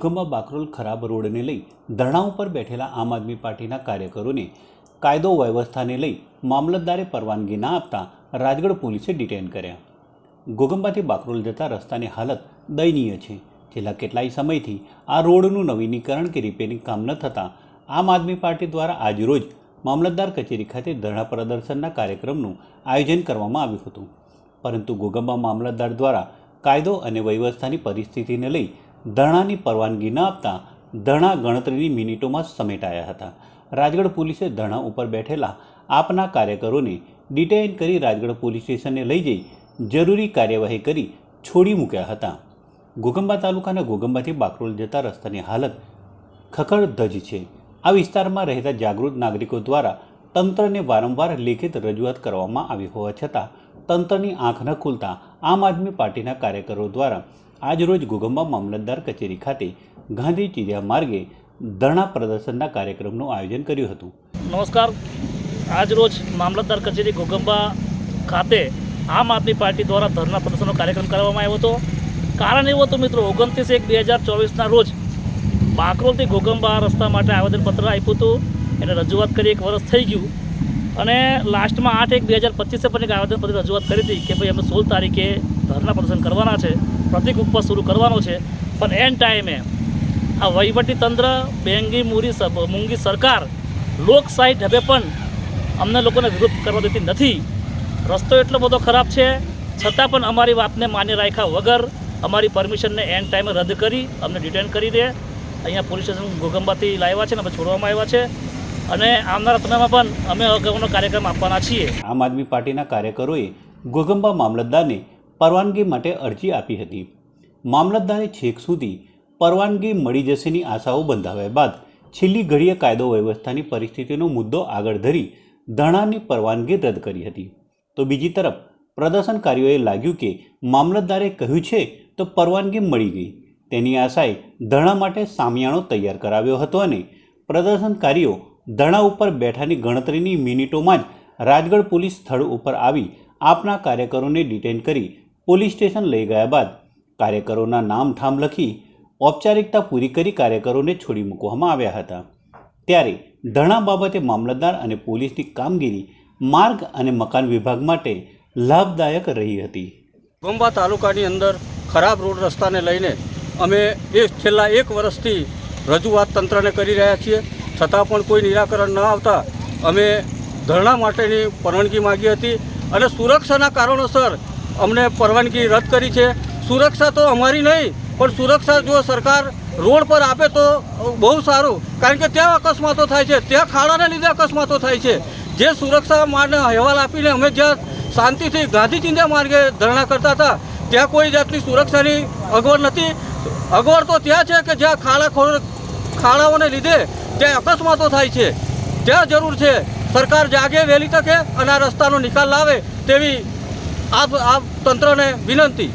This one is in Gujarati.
ઘોઘંબા બાકરોલ ખરાબ રોડને લઈ ધરણા ઉપર બેઠેલા આમ આદમી પાર્ટીના કાર્યકરોને કાયદો વ્યવસ્થાને લઈ મામલતદારે પરવાનગી ના આપતા રાજગઢ પોલીસે ડિટેન કર્યા। ઘોઘંબાથી બાકરોલ જતા રસ્તાની હાલત દયનીય છે। છેલ્લા કેટલાય સમયથી આ રોડનું નવીનીકરણ કે રિપેરિંગ કામ ન થતાં આમ આદમી પાર્ટી દ્વારા આજરોજ મામલતદાર કચેરી ખાતે ધરણા પ્રદર્શનના કાર્યક્રમનું આયોજન કરવામાં આવ્યું હતું, પરંતુ ઘોઘંબા મામલતદાર દ્વારા કાયદો અને વ્યવસ્થાની પરિસ્થિતિને લઈ ધરણાની પરવાનગી ન આપતા ધરણા ગણતરીની મિનિટોમાં સમેટાયા હતા। રાજગઢ પોલીસે ધરણા ઉપર બેઠેલા આપના કાર્યકરોને ડિટેઇન કરી રાજગઢ પોલીસ સ્ટેશને લઈ જઈ જરૂરી કાર્યવાહી કરી છોડી મૂક્યા હતા। ઘોઘંબા તાલુકાના ઘોઘંબાથી બાકરોલ જતા રસ્તાની હાલત ખખડધજ છે। આ વિસ્તારમાં રહેતા જાગૃત નાગરિકો દ્વારા તંત્રને વારંવાર લેખિત રજૂઆત કરવામાં આવી હોવા છતાં તંત્રની આંખ ન ખુલતા આમ આદમી પાર્ટીના કાર્યકરો દ્વારા આજરોજ ઘોઘંબા મામલતદાર કચેરી ખાતે ગાંધી ચીરિયા માર્ગે ધરણા પ્રદર્શનના કાર્યક્રમનું આયોજન કર્યું હતું। નમસ્કાર, આજરોજ મામલતદાર કચેરી ઘોઘંબા ખાતે આમ આદમી પાર્ટી દ્વારા ધરણા પ્રદર્શનનો કાર્યક્રમ કરવામાં આવ્યો હતો। કારણ એવું હતું મિત્રો, 29/1/2024ના રોજ બાકરોલથી ઘોઘંબા રસ્તા માટે આવેદનપત્ર આપ્યું હતું, એને રજૂઆત કરી 1 વર્ષ થઈ ગયું અને લાસ્ટમાં 8/1/2025 પણ એક આવેદનપત્ર રજૂઆત કરી હતી કે ભાઈ અમે 16 તારીખે ધરણા પ્રદર્શન કરવાના છે, પ્રતિક ઉપવાસ શરૂ કરવાનો છે। પણ એન ટાઈમે આ વહીવટી તંત્ર, બેંગી મૂંગી સરકાર લોકશાહી ઢબે પણ અમને લોકોને વિરોધ કરવા દેતી નથી। રસ્તો એટલો બધો ખરાબ છે છતાં પણ અમારી વાતને માન્ય રાખ્યા વગર અમારી પરમિશનને એન ટાઈમે રદ કરી અમને ડિટેન કરી દે અહીંયા પોલીસ સ્ટેશન ઘોઘંબાથી લાવ્યા છે ને અમે છોડવામાં આવ્યા છે અને આવનારા સમયમાં પણ અમે અગાઉનો કાર્યક્રમ આપવાના છીએ। આમ આદમી પાર્ટીના કાર્યકરોએ ઘોઘંબા મામલતદારને પરવાનગી માટે અરજી આપી હતી। મામલતદારે છેક સુધી પરવાનગી મળી જશેની આશાઓ બંધાવ્યા બાદ છેલ્લી ઘડીએ કાયદો વ્યવસ્થાની પરિસ્થિતિનો મુદ્દો આગળ ધરી ધરણાની પરવાનગી રદ કરી હતી। તો બીજી તરફ પ્રદર્શનકારીઓએ લાગ્યું કે મામલતદારે કહ્યું છે તો પરવાનગી મળી ગઈ તેની આશાએ ધરણા માટે સામિયાણો તૈયાર કરાવ્યો હતો અને પ્રદર્શનકારીઓ ધરણા ઉપર બેઠાની ગણતરીની મિનિટોમાં જ રાજગઢ પોલીસ સ્થળ ઉપર આવી આપના કાર્યકરોને ડિટેન કરી પોલીસ સ્ટેશન લઈ ગયા બાદ કાર્યકરોના નામ ઠામ લખી ઔપચારિકતા પૂરી કરી કાર્યકરોને છોડી મૂકવામાં આવ્યા હતા। ત્યારે ધરણા બાબતે મામલતદાર અને પોલીસની કામગીરી માર્ગ અને મકાન વિભાગ માટે લાભદાયક રહી હતી। ઘોઘંબા તાલુકાની અંદર ખરાબ રોડ રસ્તાને લઈને અમે છેલ્લા 1 વર્ષથી રજૂઆત તંત્રને કરી રહ્યા છીએ, છતાં પણ કોઈ નિરાકરણ ન આવતા અમે ધરણા માટેની પરવાનગી માગી હતી અને સુરક્ષાના કારણોસર અમને પરવાનગી રદ કરી છે। સુરક્ષા તો અમારી નહીં, પણ સુરક્ષા જો સરકાર રોડ પર આપે તો બહુ સારું, કારણ કે ત્યાં અકસ્માતો થાય છે, ત્યાં ખાડાને લીધે અકસ્માતો થાય છે। જે સુરક્ષા માટે અહેવાલ આપીને અમે જ્યાં શાંતિથી ગાંધી ચિંધ્યા માર્ગે ધરણા કરતા હતા ત્યાં કોઈ જાતની સુરક્ષાની અગવડ નથી। અગવડ તો ત્યાં છે કે જ્યાં ખાડાઓને લીધે ત્યાં અકસ્માતો થાય છે, ત્યાં જરૂર છે સરકાર જાગે વહેલી તકે અને આ રસ્તાનો નિકાલ લાવે તેવી આ તંત્રને વિનંતી।